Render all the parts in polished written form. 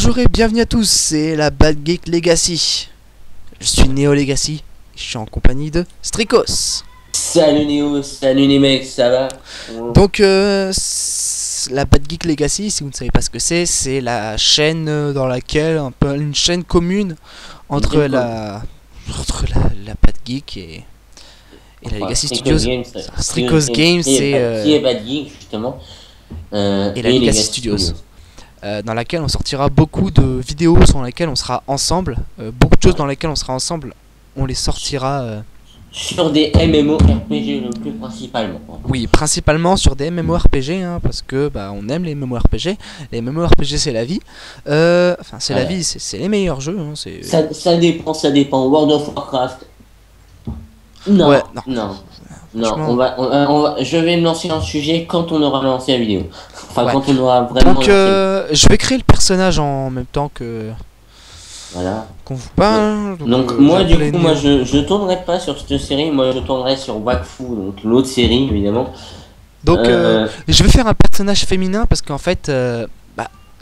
Bonjour et bienvenue à tous, c'est la Bad Geek Legacy. Je suis Neo Legacy, je suis en compagnie de Strikos. Salut Néo, salut les mecs, ça va? Donc la Bad Geek Legacy, si vous ne savez pas ce que c'est la chaîne dans laquelle, un peu une chaîne commune entre la Bad Geek et la Legacy Studios. Strikos Games qui est Bad Geek justement et la Legacy Studios. Dans laquelle on sortira beaucoup de vidéos sur lesquelles on sera ensemble, beaucoup de choses dans lesquelles on sera ensemble, on les sortira sur des MMORPG le plus principalement. oui, principalement sur des MMORPG, hein, parce que bah on aime les MMORPG. Les MMORPG c'est la vie, enfin c'est la vie, c'est les meilleurs jeux, hein, ça dépend. World of Warcraft, non, ouais, je vais me lancer dans le sujet quand on aura lancé la vidéo. Enfin, ouais. quand on aura vraiment. Donc, je vais créer le personnage en même temps que. Voilà. Qu'on vous parle. Donc moi, du coup, moi, je tournerai pas sur cette série. Moi, je tournerai sur Wakfu, donc l'autre série, évidemment. Donc, je vais faire un personnage féminin parce qu'en fait,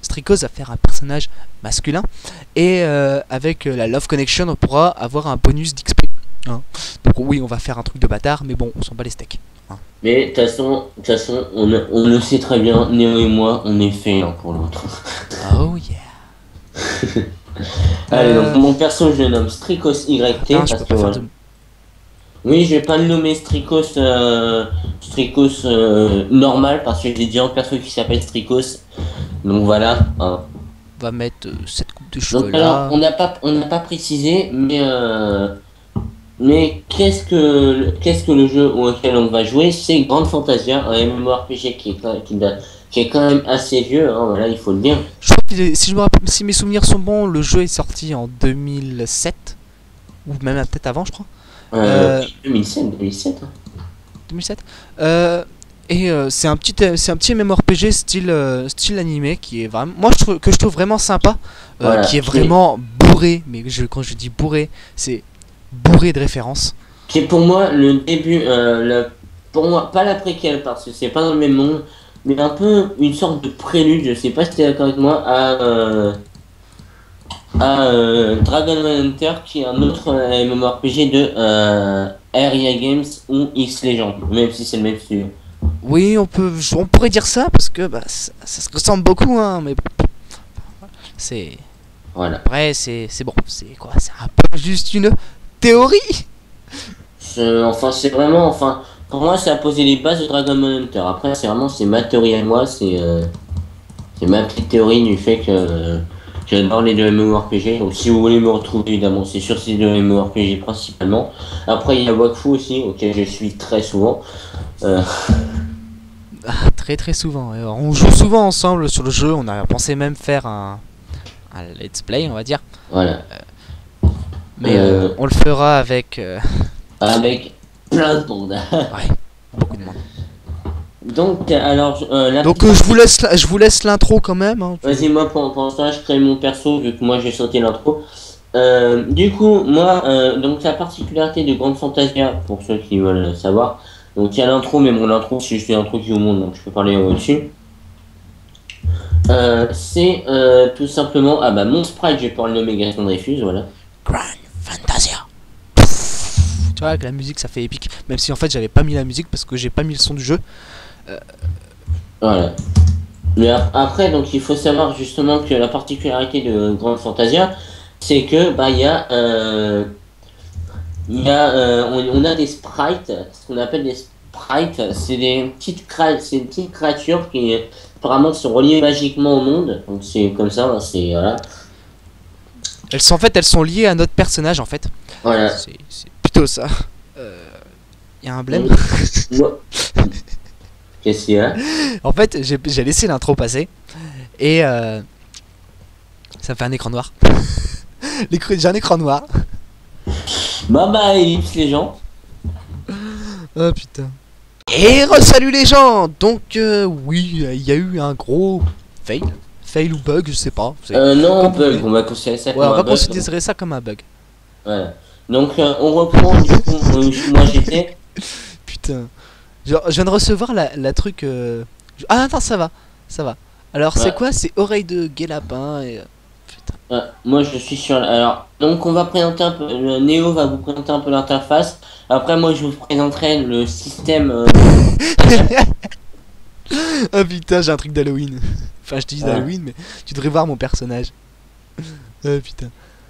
Strikos va faire un personnage masculin et avec la Love Connection, on pourra avoir un bonus d'XP. Hein. Donc oui, on va faire un truc de bâtard, mais bon, on s'en bat les steaks. Hein. Mais de toute façon, on le sait très bien, Néo et moi, on est fait l'un pour l'autre. Oh yeah. Allez, donc mon perso, je le nomme Strikos YT. Parce que, voilà. Oui, je vais pas le nommer Strikos normal parce que j'ai déjà un perso qui s'appelle Strikos. Donc voilà. Hein. On va mettre cette coupe de cheveux donc, là. Alors, on n'a pas précisé, mais qu'est-ce que le jeu auquel on va jouer? C'est Grand Fantasia, un MMORPG qui est quand même assez vieux, hein, voilà, il faut le dire. Je crois si mes souvenirs sont bons, le jeu est sorti en 2007 ou même peut-être avant, je crois. 2007. Hein. 2007. Et c'est un petit MMORPG style animé qui est vraiment, moi je trouve vraiment sympa, voilà, qui est vraiment bourré, mais quand je dis bourré, c'est bourré de références. Qui est pour moi le début, pour moi pas la préquelle parce que c'est pas dans le même monde, mais un peu une sorte de prélude, je sais pas si tu es d'accord avec moi, à Dragon Hunter, qui est un autre MMORPG de Area Games ou X Legend, même si c'est le même studio. Oui, on pourrait dire ça parce que ça se ressemble beaucoup, hein, mais c'est. Voilà. Après, c'est bon, c'est quoi? C'est un peu juste une théorie. Enfin, c'est vraiment, pour moi, ça a posé les bases de Dragon Hunter. Après, c'est ma théorie à moi, c'est ma petite théorie du fait que j'adore les deux MMORPG. Donc, si vous voulez me retrouver, évidemment, c'est sur ces deux MMORPG principalement. Après, il y a Wakfu aussi, auquel je suis très souvent. Très souvent. On joue souvent ensemble sur le jeu. On a pensé même faire un let's play, on va dire. Voilà. Mais on le fera avec. Avec plein de monde. Ouais, beaucoup de monde. Donc, alors. Donc, je vous laisse l'intro quand même. Hein. Vas-y, moi, pour ça, je crée mon perso, vu que moi, j'ai sauté l'intro. Du coup, moi, donc, la particularité de Grand Fantasia, pour ceux qui veulent savoir. Donc, il y a l'intro, mais mon intro, c'est juste l'intro qui est au monde, donc je peux parler au-dessus. C'est tout simplement. Ah bah, mon sprite, je vais pouvoir le nommer Gaston Dreyfus, voilà. Grand Fantasia. Tu vois, avec la musique, ça fait épique. Même si en fait, j'avais pas mis la musique parce que j'ai pas mis le son du jeu. Voilà. Mais après, donc, il faut savoir justement que la particularité de Grand Fantasia, c'est que, on a des sprites, ce qu'on appelle des sprites, c'est une petite créature qui apparemment sont reliées magiquement au monde, donc c'est comme ça, c'est voilà. Elles sont liées à notre personnage en fait. Voilà. C'est plutôt ça. Y a un blême. Qu'est-ce qu'il y a? En fait, j'ai laissé l'intro passer et ça me fait un écran noir. J'ai un écran noir. Ellipse les gens. Oh putain. Et re-salut les gens. Donc oui, il y a eu un gros fail ou bug, je sais pas. Non, bug, on va considérer ça comme un bug. On va considérer ça comme un bug. Voilà. Donc on reprend du coup, moi j'étais. Putain. Genre, je viens de recevoir la truc. Ah attends, ça va. Alors c'est quoi? C'est oreille de guet-lapin et Moi, je suis sur. Alors, donc, on va présenter un peu. Néo va vous présenter un peu l'interface. Après, moi, je vous présenterai le système. Ah putain, j'ai un truc d'Halloween. Enfin, je te dis Ouais. d'Halloween, mais tu devrais voir mon personnage. Ah putain.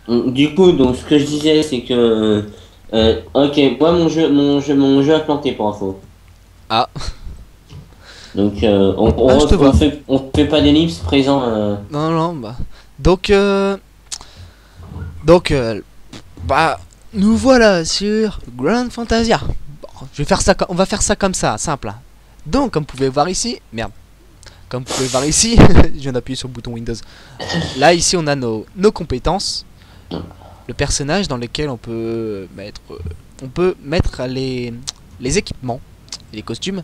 Du coup, donc, ce que je disais, c'est que. Ok, moi, mon jeu a planté pour info. Ah, Donc, ah, je te vois. on fait pas d'ellipse présent. Non, non, bah. Donc, donc, bah, nous voilà sur Grand Fantasia. Bon, je vais faire ça, on va faire ça comme ça, simple, hein. Donc, comme vous pouvez voir ici, merde. Comme vous pouvez voir ici, je viens d'appuyer sur le bouton Windows. Là, ici, on a nos compétences. Le personnage dans lequel on peut mettre les équipements, les costumes,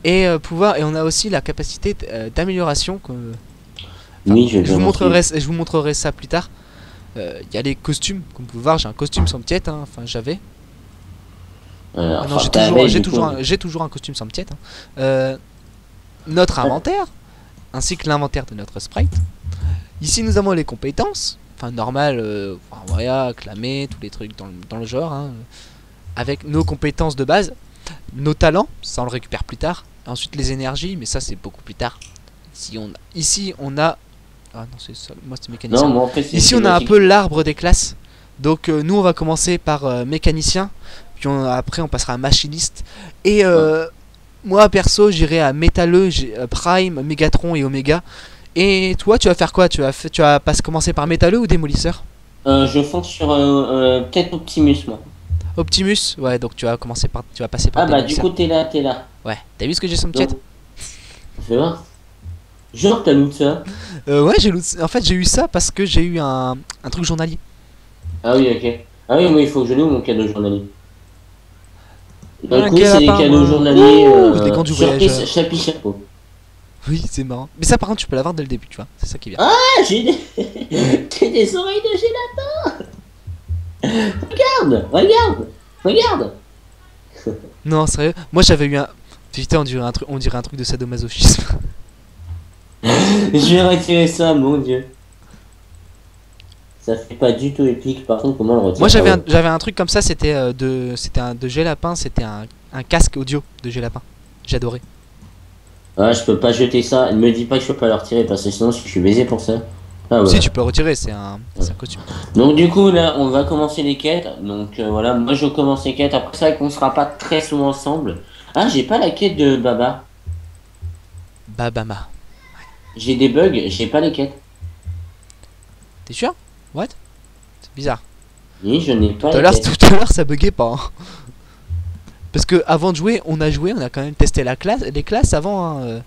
et et on a aussi la capacité d'amélioration. Enfin, Oui, je vais montrer. je vous montrerai ça plus tard. Il y a les costumes, comme vous pouvez voir, j'ai un costume sans piète, hein. Enfin j'avais. Ah non, Enfin, t'avais, du coup. j'ai toujours un costume sans piète, hein. Notre inventaire, ainsi que l'inventaire de notre sprite. Ici nous avons les compétences, enfin normal, enfin, voilà, acclamé, tous les trucs dans le genre, hein, avec nos compétences de base, nos talents, ça on le récupère plus tard. Ensuite les énergies, mais ça c'est beaucoup plus tard. Ici on a, ah non c'est ça, moi c'est mécanicien. Non, moi, en fait, c'est Ici on a un thématique. peu l'arbre des classes. Donc nous on va commencer par mécanicien, puis après on passera à machiniste. Et moi perso j'irai à métalleux, prime, mégatron et oméga. Et toi tu vas faire quoi? Tu vas commencer par métalleux ou démolisseur? Je fonce sur peut-être Optimus, moi. Optimus? Ouais, donc tu vas passer par Ah bah du démolisseur. coup t'es là. Ouais, t'as vu ce que j'ai sur chat? Donc, fais voir. Genre t'as loot ça. Ouais, en fait j'ai eu ça parce que j'ai eu un truc journalier. Ah oui, ok. Ah oui, moi il faut que je loue mon cadeau journalier. Donc oui, Quel c'est des lapin, cadeaux moi. journaliers. Ouh, des gants du Surprise, voyageur. chapeau. Oui, c'est marrant. Mais ça par contre tu peux l'avoir dès le début, tu vois. C'est ça qui est bien. Ah, j'ai des... T'as des oreilles de gélat. Regarde. Non, sérieux. Moi j'avais eu un. Putain, on dirait un truc de sadomasochisme. Je vais retirer ça, mon dieu. Ça fait pas du tout épique, par contre, comment le retirer? Moi Ah ouais. j'avais un truc comme ça, c'était un de G-Lapin, c'était un casque audio de G-Lapin. J'adorais. Ah, je peux pas jeter ça. Ne me dis pas que je peux pas le retirer parce que sinon je suis baisé pour ça. Ah Si ouais. tu peux le retirer, c'est un costume. Donc du coup là on va commencer les quêtes. Donc voilà, moi je commence les quêtes. Après ça qu'on sera pas très souvent ensemble. Ah j'ai pas la quête de Baba. Babama. J'ai des bugs, j'ai pas les quêtes. T'es sûr? What? C'est bizarre. Oui, je n'ai pas Tout à les l'heure quêtes. tout à l'heure ça buguait pas, hein. Parce que avant de jouer, on a quand même testé les classes avant, hein,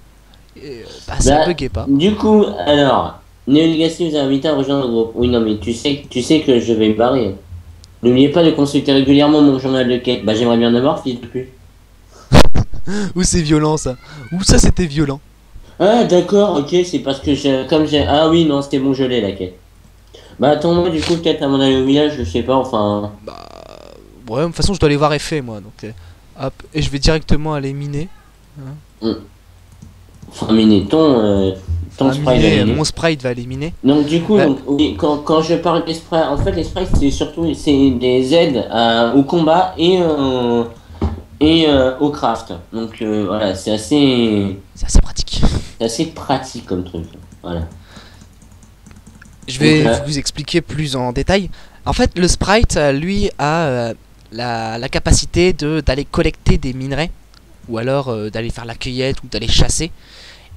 bah ça Bah, buguait pas. du coup, alors, Neo Legacy vous a invité à rejoindre le groupe. Oui non mais tu sais que je vais me barrer. N'oubliez pas de consulter régulièrement mon journal de quête. Bah j'aimerais bien avoir fils de pute. Ouh c'est violent ça. Ouh ça c'était violent. Ah d'accord, ok, c'est parce que j'ai. Ah oui non c'était bon je l'ai la quête. Bah attends-moi du coup peut-être à mon aller au village, je sais pas, enfin. Bah ouais, de toute façon je dois aller voir effet moi, donc hop, et je vais directement aller miner. Enfin miner ton Enfin, sprite va miner, miner. mon sprite va aller miner. Donc du coup, Ouais. oui, quand je parle des sprites, en fait les sprites c'est surtout c'est des aides au combat et au craft. Donc voilà, C'est assez pratique. c'est assez pratique comme truc. Voilà. Je vais Donc, vous expliquer plus en détail. En fait, le sprite, lui, a la capacité d'aller collecter des minerais, ou alors d'aller faire la cueillette, ou d'aller chasser.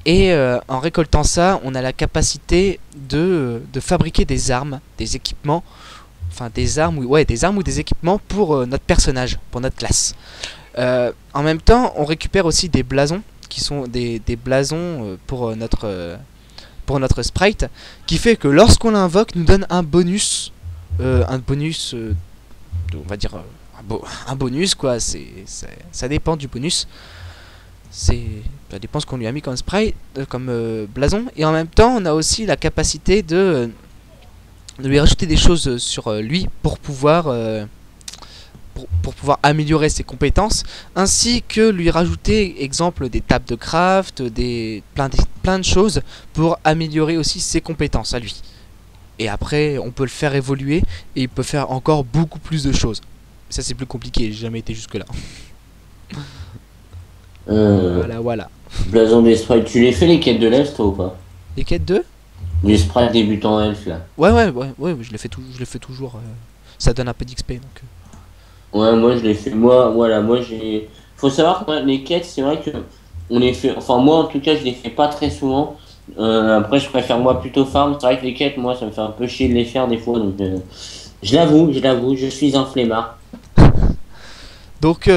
Et en récoltant ça, on a la capacité de fabriquer des armes, des équipements, enfin des armes, ouais, des armes ou des équipements pour notre personnage, pour notre classe. En même temps, on récupère aussi des blasons, qui sont des blasons pour notre sprite, qui fait que lorsqu'on l'invoque, nous donne un bonus, on va dire un bonus quoi. Ça dépend du bonus. Ça dépend ce qu'on lui a mis comme sprite, comme blason. Et en même temps, on a aussi la capacité de lui rajouter des choses sur lui pour pouvoir améliorer ses compétences, ainsi que lui rajouter, exemple, des tables de craft, plein de choses pour améliorer aussi ses compétences à lui. Et après, on peut le faire évoluer et il peut faire encore beaucoup plus de choses. Ça, c'est plus compliqué, j'ai jamais été jusque-là. Euh, Voilà, voilà. Blason des sprites, tu les fais les quêtes de l'Elfe, toi ou pas? Les quêtes 2. Les sprites débutants Elfe, là. Ouais, je les fais toujours. Ça donne un peu d'XP, donc. Ouais, moi je l'ai fait. Moi, voilà, moi j'ai. Faut savoir que moi, les quêtes, c'est vrai que on les fait. Enfin, moi en tout cas, je les fais pas très souvent. Après, je préfère moi plutôt farm. C'est vrai que les quêtes, moi, ça me fait un peu chier de les faire des fois. Donc, je l'avoue, je suis un flemmard. Donc,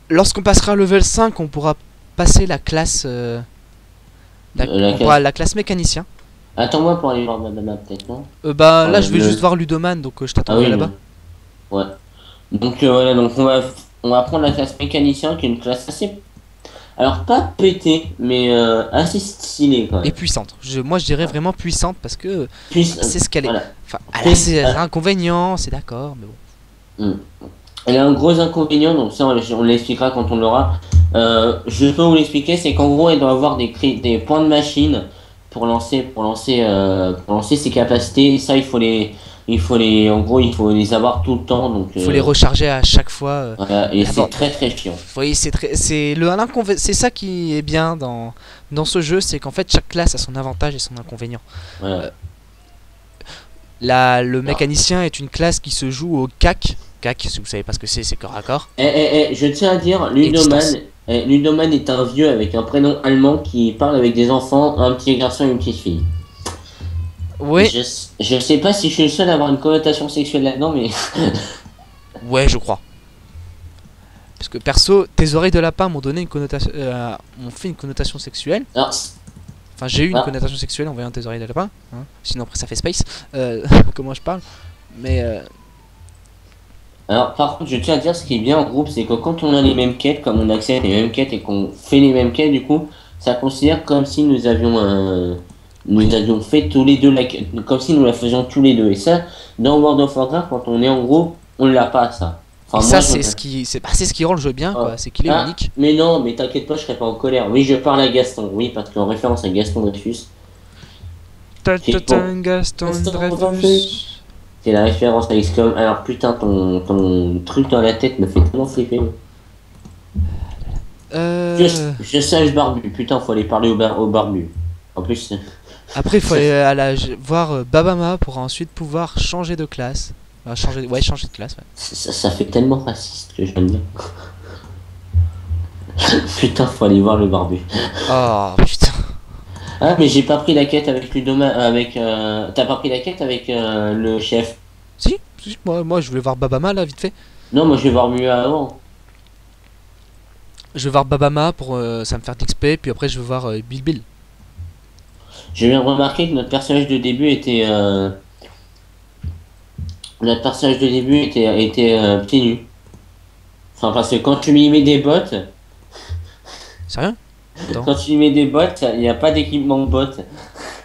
lorsqu'on passera level 5, on pourra passer la classe. On pourra la classe mécanicien. Attends-moi pour aller voir Madame, peut-être, non? Bah là, Ouais, je vais juste voir Ludoman, donc je Ah t'attendrai oui, là-bas. ouais. Donc, voilà, donc on va prendre la classe mécanicien, qui est une classe assez. Alors, pas pétée, mais assez stylée quand Et même. puissante. Moi, je dirais vraiment puissante parce que Puis, c'est ce qu'elle est. voilà. Enfin, elle a ses inconvénients, c'est d'accord, mais bon. Hmm. Elle a un gros inconvénient, donc ça on l'expliquera quand on l'aura. Je peux vous l'expliquer, c'est qu'en gros elle doit avoir des points de machine pour lancer ses capacités. Et ça en gros il faut les avoir tout le temps. Donc Il faut les recharger à chaque fois. voilà, et c'est D'abord, très très chiant. oui, c'est ça qui est bien dans ce jeu, c'est qu'en fait chaque classe a son avantage et son inconvénient. Voilà. Le mécanicien est une classe qui se joue au CAC. CAC, si vous savez pas ce que c'est corps à corps. Je tiens à dire, distance. Ludoman est un vieux avec un prénom allemand qui parle avec des enfants, un petit garçon et une petite fille. Ouais, Je sais pas si je suis le seul à avoir une connotation sexuelle là-dedans, mais. ouais, je crois. Parce que perso, tes oreilles de lapin m'ont donné une connotation, m'ont fait une connotation sexuelle. Alors, Enfin, j'ai eu une ah, connotation sexuelle en voyant tes oreilles de lapin. Hein. Sinon après ça fait space. Comment je parle. Mais alors, par contre, je tiens à dire ce qui est bien en groupe, c'est que quand on a les mêmes quêtes, comme on accepte les mêmes quêtes et qu'on fait les mêmes quêtes, du coup, ça considère comme si nous avions fait tous les deux la quête, comme si nous la faisions tous les deux. Et ça, dans World of Warcraft, quand on est en groupe, on l'a pas, ça. et Enfin, ça, moi, c'est ce qui rend le jeu bien, ah, quoi. C'est qu'il est unique. mais non, mais t'inquiète pas, je serai pas en colère. Oui, je parle à Gaston, oui, parce qu'en référence à Gaston Dreyfus. Gaston Gaston Dreyfus. C'est la référence à XCOM. Alors putain, ton truc dans la tête me fait tellement flipper. Je sage barbu. Putain, faut aller parler au barbu. En plus, Après, il faut aller voir Babama pour ensuite pouvoir changer de classe. Changer de classe, ouais. ça fait tellement raciste que j'aime bien. Putain, faut aller voir le barbu. Oh putain. Ah, mais j'ai pas pris la quête avec Ludoma, t'as pas pris la quête avec le chef? Si, moi je voulais voir Babama là, vite fait. Non, moi je vais voir mieux avant. Je vais voir Babama pour ça me faire d'XP, puis après je vais voir Bill. J'ai bien remarqué que notre personnage de début était pieds nus. Enfin, parce que quand tu lui mets des bottes, Sérieux? Attends. quand tu lui mets des bottes, il n'y a pas d'équipement de bottes.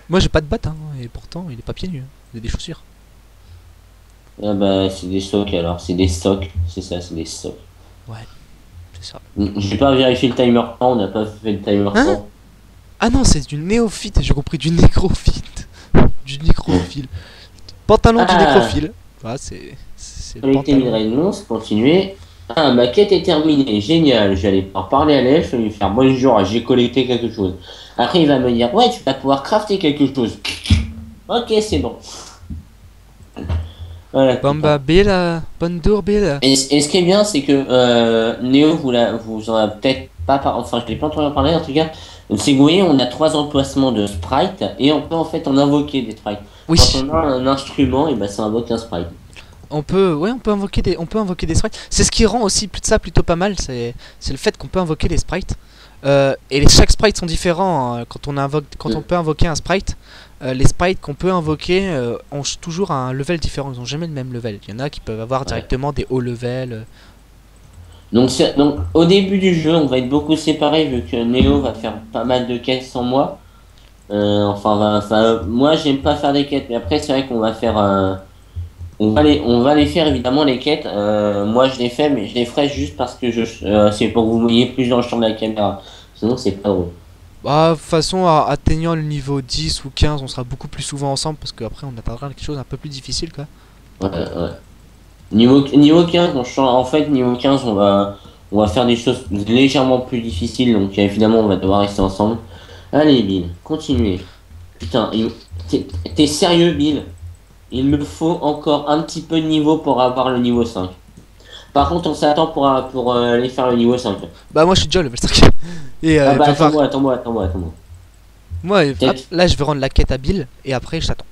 Moi j'ai pas de batte, hein, et pourtant il est pas pieds nus. Hein. Il a des chaussures. Ah bah, c'est des stocks alors, c'est des stocks, c'est ça, c'est des stocks. Ouais, c'est ça. J'ai pas vérifié le timer temps, on n'a pas fait le timer Hein? temps. Ah non, c'est du néophyte, j'ai compris, du nécrophyte. Du nécrophile. Pantalon du Ah. nécrophile. Ah, c'est le Collecter une pantalon. réponse, continuer. Ah, ma quête est terminée, génial. J'allais pouvoir parler à l'elfe, lui faire bonjour, j'ai collecté quelque chose. Après, il va me dire, ouais, tu vas pouvoir crafter quelque chose. Ok, c'est bon. Voilà. Bamba Bill, bonjour Bill. Et ce qui est bien, c'est que Néo, vous en avez peut-être pas enfin, je l'ai pas entendu parler en tout cas. C'est que vous voyez, on a 3 emplacements de sprites et on peut en fait en invoquer des sprites. Oui. Quand on a un instrument, et ben ça invoque un sprite. On peut invoquer des sprites. C'est ce qui rend aussi ça plutôt pas mal, c'est le fait qu'on peut invoquer les sprites. Chaque sprite sont différents hein. Quand on peut invoquer un sprite, les sprites qu'on peut invoquer ont toujours un level différent, ils ont jamais le même level. Il y en a qui peuvent avoir directement des hauts levels. Donc au début du jeu, on va être beaucoup séparés vu que Neo va faire pas mal de quêtes sans moi. Moi j'aime pas faire des quêtes, mais après c'est vrai qu'on va faire on va les faire évidemment les quêtes. Moi je les fais, mais je les ferai juste parce que c'est pour que vous voyez plus dans le champ de la caméra. Sinon c'est pas drôle. Bah, de toute façon, atteignant le niveau 10 ou 15, on sera beaucoup plus souvent ensemble parce qu'après, on atteindra quelque chose un peu plus difficile, quoi. Ouais, ouais. Niveau 15, en fait, niveau 15, on va faire des choses légèrement plus difficiles, donc évidemment, on va devoir rester ensemble. Allez, Bill, continuez. Putain, t'es sérieux, Bill? Il me faut encore un petit peu de niveau pour avoir le niveau 5. Par contre, on s'attend pour aller faire le niveau 5. Bah, moi, je suis déjà level 5. Et Ah il bah, va falloir. attends-moi. Moi, hop, Peut-être. là, je vais rendre la quête à Bill et après, je t'attends.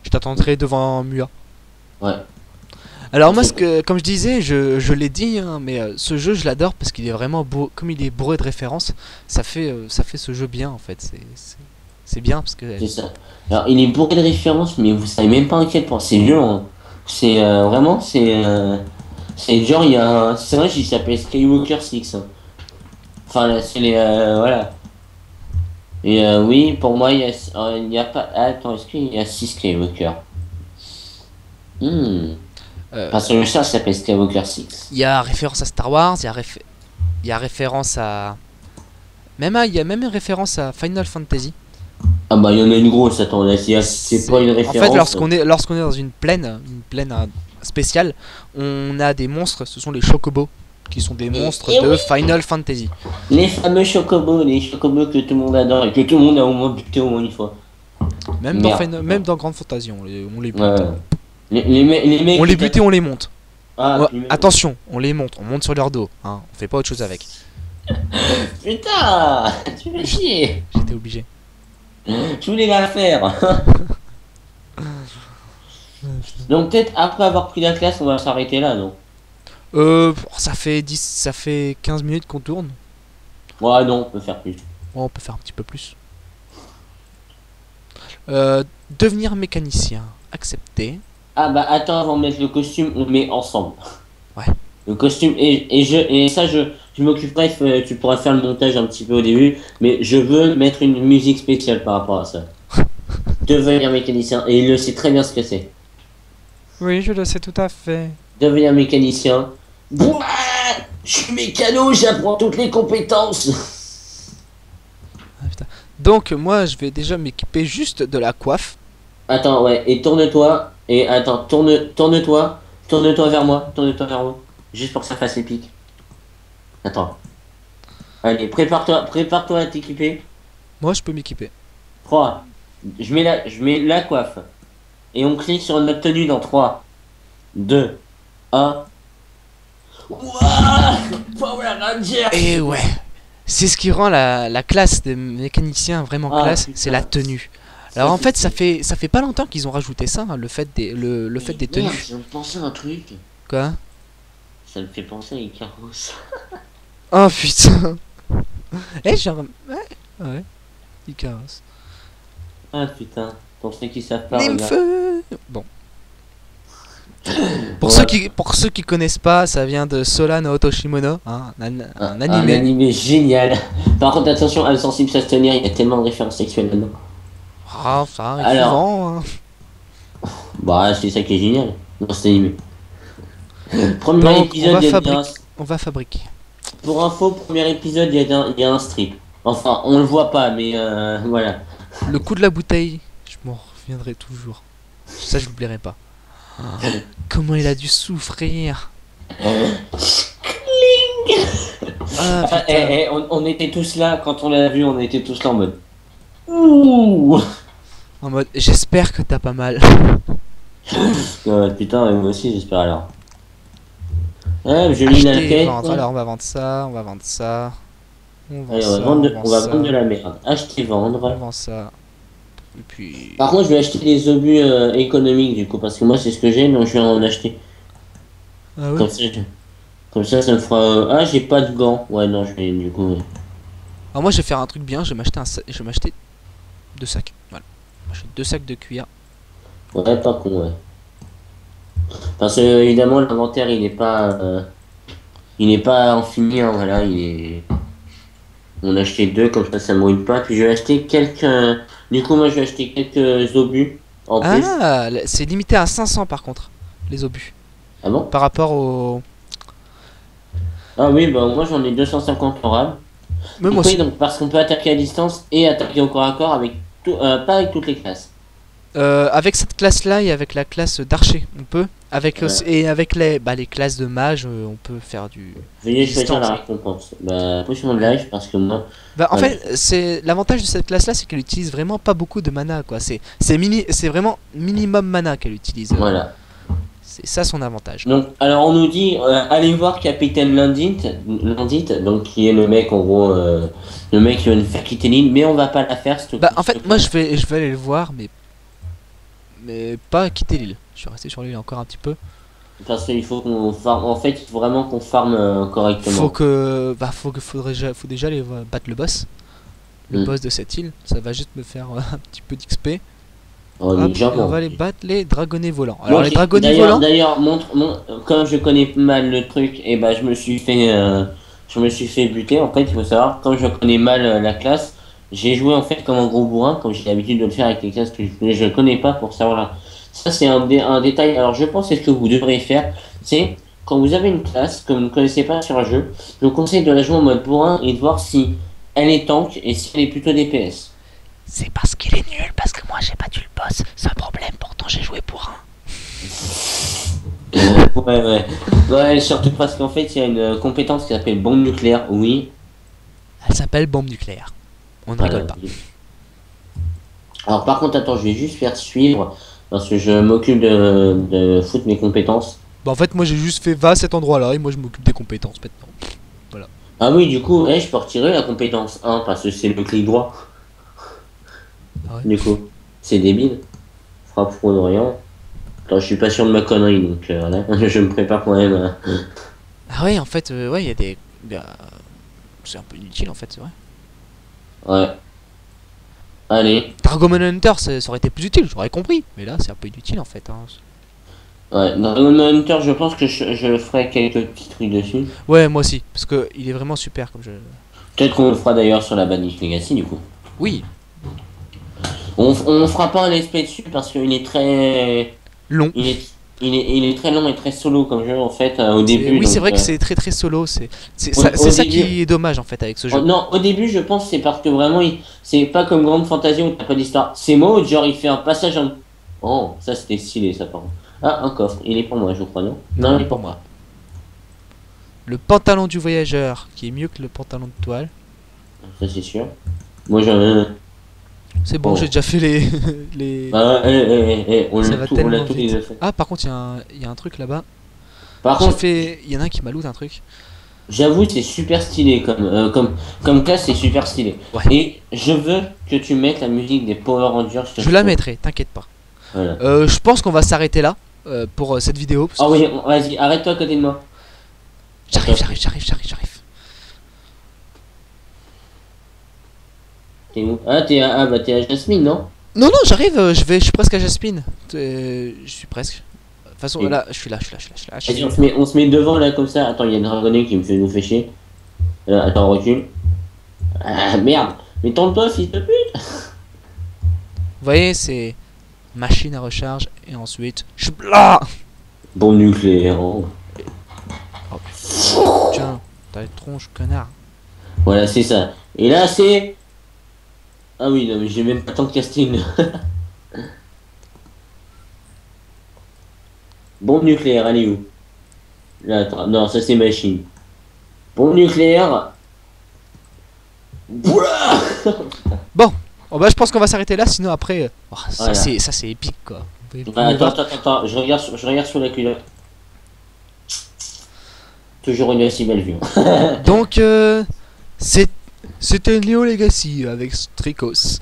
Je t'attendrai devant Mua. Ouais. Alors moi, comme je disais, je l'ai dit, hein, mais ce jeu, je l'adore parce qu'il est vraiment beau, comme il est bourré de références, ça fait ce jeu bien en fait. C'est bien parce que C'est ça. Alors, il est bourré de références, mais vous savez même pas à quel point. C'est violent, hein. C'est vraiment, c'est genre, il y a un. C'est vrai, il s'appelle Skywalker 6, hein. Enfin, là, c'est les. Voilà. Et oui, pour moi, il y a pas. Attends, est-ce qu'il y a 6 Skywalker? Hmm. euh, Parce que le chat s'appelle Skywalker 6. il y a référence à Star Wars, il y a référence à il y a même une référence à Final Fantasy. Ah bah, il y en a une grosse, attends, là, c'est pas une En référence. fait, lorsqu'on est dans une plaine spéciale, on a des monstres, ce sont les chocobos, qui sont des monstres et de oui. Final Fantasy. Les fameux chocobos, les chocobos que tout le monde adore et que tout le monde a au moins buté au moins une fois. Merde. Même dans Grand Fantasy, on les bute. Ouais. Les mecs On les qui bute et on les monte. Ah, Ouais, les mecs- attention, on les monte, on monte sur leur dos. Hein, on fait pas autre chose avec. Putain, tu fais chier. J'étais obligé. Je voulais la faire. Donc peut-être après avoir pris la classe, on va s'arrêter là, non? Ça fait 15 minutes qu'on tourne. Ouais, non, on peut faire plus. Ouais, on peut faire un petit peu plus. Devenir mécanicien, accepté. Ah bah attends, avant de mettre le costume, on met ensemble. Ouais. Le costume et ça je m'occuperai, tu pourras faire le montage un petit peu au début, mais je veux mettre une musique spéciale par rapport à ça. Devenir mécanicien, et il le sait très bien ce que c'est. Oui, je le sais tout à fait. Devenir mécanicien. Bouah, je suis mécano, j'apprends toutes les compétences. Ah, putain. Donc moi, je vais déjà m'équiper juste de la coiffe. Attends, ouais, et tourne-toi, et attends, tourne-toi vers moi, juste pour que ça fasse épique. Attends. Allez, prépare-toi à t'équiper. Moi, je peux m'équiper. 3. Je mets la coiffe. Et on clique sur notre tenue dans 3, 2, 1. Wouah, Power Ranger. Et ouais, c'est ce qui rend la classe des mécaniciens vraiment Ah, classe, putain. c'est la tenue. Alors en fait, ça fait pas longtemps qu'ils ont rajouté ça, hein, le fait des tenues. Merde, je viens de penser à un truc. Quoi? Ça me fait penser à Icaros. Oh putain. Eh, genre... Ouais, Icaros. Ah putain, pour ceux qui savent pas, regarde. Nymphe. Bon. Ouais. Pour ceux qui connaissent pas, ça vient de Sola no Otoshimono, hein, un Un animé. animé génial. Par contre, attention, à sensible à se tenir, il y a tellement de références sexuelles là-dedans. Ah, ça arrive Alors. souvent, hein. Bah, c'est ça qui est génial dans cet animé. Premier Donc, épisode, il y a bien. on va fabriquer. Pour info, premier épisode, il y a un strip. Enfin, on le voit pas, mais voilà. Le coup de la bouteille, je m'en reviendrai toujours. Ça, je l'oublierai pas. Comment il a dû souffrir. Ah, Ah, putain. on était tous là, quand on l'a vu, on était tous là en mode. Ouh. En mode, j'espère que t'as pas mal. Putain, moi aussi, j'espère alors. Ouais, je lis la Acheter et quête. vendre. Alors, on va vendre ça, on va vendre ça. On vend Allez, ça, on va ça, vendre de la merde. Acheter, on vendre. vend ça. Et puis... Par contre, je vais acheter des obus économiques du coup, parce que moi, c'est ce que j'ai, donc je vais en acheter. Ah ouais. Comme ça me fera. Ah, j'ai pas de gants. Ouais, non, je vais du coup. Ouais. Alors moi, je vais faire un truc bien, je vais m'acheter 2 sacs. Voilà. J'achète 2 sacs de cuir. Ouais, pas con, ouais. Parce que évidemment l'inventaire il n'est pas infini, hein, voilà, il est. On a acheté 2 comme ça mouille pas. Puis je vais acheter quelques. Du coup moi je vais acheter quelques obus en plus. Ah, c'est limité à 500 par contre, les obus. Ah bon? Par rapport au... Ah oui bah moi j'en ai 250 orables. Même moi Oui, aussi. donc parce qu'on peut attaquer à distance et attaquer au corps à corps avec tout, pas avec toutes les classes. Avec cette classe-là et avec la classe d'archer, on peut. Avec Euh, et avec les classes de mage, on peut faire du Veuillez choisir distance. la récompense. Bah, potion de life parce que moi, Bah, en voilà. fait, c'est l'avantage de cette classe-là, c'est qu'elle utilise vraiment pas beaucoup de mana, quoi. C'est vraiment minimum mana qu'elle utilise. Voilà. C'est ça son avantage. Donc, alors on nous dit, allez voir Capitaine Landit, donc qui est le mec en gros, le mec qui va nous faire quitter l'île, mais on va pas la faire. Bah, en fait, moi, je vais aller le voir, mais pas quitter l'île. Je suis resté sur l'île encore un petit peu. Parce qu'il faut qu'on farme. En fait, il faut vraiment qu'on farme correctement. Faut déjà aller battre le boss. Le Mm. boss de cette île. Ça va juste me faire un petit peu d'XP. Oh, Hop, et légèrement. on va aller battre les dragonnets volants. Alors, Moi, les dragonnets d'ailleurs, volants. d'ailleurs, comme je connais mal le truc, et ben je me suis fait buter. En fait, il faut savoir, comme je connais mal la classe, j'ai joué en fait comme un gros bourrin, comme j'ai l'habitude de le faire avec les classes que je connais pas pour savoir là. Ça, c'est un détail. Alors, je pense que ce que vous devriez faire, c'est quand vous avez une classe que vous ne connaissez pas sur un jeu, je vous conseille de la jouer en mode bourrin et de voir si elle est tank et si elle est plutôt DPS. C'est parce qu'il est nul, parce que moi j'ai battu le boss. C'est un problème, pourtant j'ai joué pour un. Ouais, ouais. Ouais, surtout parce qu'en fait, il y a une compétence qui s'appelle bombe nucléaire, oui. Elle s'appelle bombe nucléaire. On ne rigole pas. Alors, par contre, attends, je vais juste faire suivre parce que je m'occupe de foutre mes compétences. Bah, en fait, moi j'ai juste fait va à cet endroit-là et moi je m'occupe des compétences maintenant. Voilà. Ah oui, du coup, je peux retirer la compétence 1 parce que c'est le clic droit. Ah ouais. Du coup, c'est débile. Frappe pour Orient. Attends, je suis pas sûr de ma connerie, donc voilà, je me prépare quand même. Ah ouais, en fait, ouais, il y a des. C'est un peu inutile en fait, c'est vrai. Ouais. Allez. Dragon Hunter, ça aurait été plus utile, j'aurais compris. Mais là, c'est un peu inutile en fait. Hein. Ouais, Dragon Hunter, je pense que je ferai quelques petits trucs dessus. Ouais, moi aussi, parce que il est vraiment super comme jeu. Peut-être qu'on le fera d'ailleurs sur la Bannish Legacy, du coup. Oui, On fera pas un let's play dessus parce qu'il est très. long. Il est très long et très solo comme jeu en fait au début. Oui, c'est donc, vrai que c'est très très solo. C'est au ça début- qui est dommage en fait avec ce jeu. Non, au début je pense que c'est parce que vraiment c'est pas comme Grande Fantasy où t'as pas d'histoire. C'est mode genre il fait un passage en. Oh, ça c'était stylé ça par contre. Ah, un coffre, il est pour moi je crois, non? Non, il est pour moi. Le pantalon du voyageur, qui est mieux que le pantalon de toile. Ça c'est sûr. Moi j'en. C'est bon, Oh. j'ai déjà fait les. les... Ah, on Ça l'a va tout, on tellement l'a tous vite. les deux fait. Ah, par contre, il y a un truc là-bas. Par J'ai contre, fait. Il y en a un qui m'a loot un truc. j'avoue, c'est super stylé comme classe, c'est super stylé. Ouais. Et je veux que tu mettes la musique des Power Rangers. Je la mettrai, t'inquiète pas. Voilà. Je pense qu'on va s'arrêter là pour cette vidéo. parce Ah que- oui, vas-y, arrête-toi à côté de moi. J'arrive. T'es où? Ah, t'es à Jasmine, non? Non, j'arrive, je suis presque à Jasmine. Je suis presque. De toute façon, Et- là, je suis là. Vas-y, on se met devant là comme ça. Attends, il y a une dragonnet qui nous fait chier. Attends, recule. Ah merde! Mais tente-toi, fils de pute! Vous voyez, c'est machine à recharge et ensuite. Je suis là. Bon nucléaire. Oh. Tiens, t'as les tronches, connard. Voilà, c'est ça. Et là, c'est. Ah oui, non, mais j'ai même pas tant de casting. Bombe nucléaire, elle est où? Là, attends, non, ça c'est machine. Bombe nucléaire. Bouah. Oh bah, je pense qu'on va s'arrêter là, sinon après. Voilà. Ça, c'est épique quoi. Vous pouvez Attends, je regarde sur la culotte. Toujours une aussi belle vue. Donc, c'était Neo Legacy avec Strikos.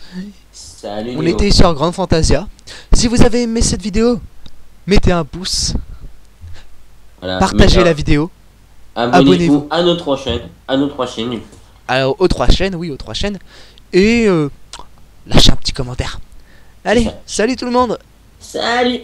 Salut. On Léo. était sur Grande Fantasia. Si vous avez aimé cette vidéo, mettez un pouce, Voilà, partagez mais, la vidéo. abonnez-vous à nos trois chaînes. À nos trois chaînes. Alors, aux 3 chaînes, oui, aux 3 chaînes. Et lâchez un petit commentaire. Allez, ça. salut tout le monde! Salut.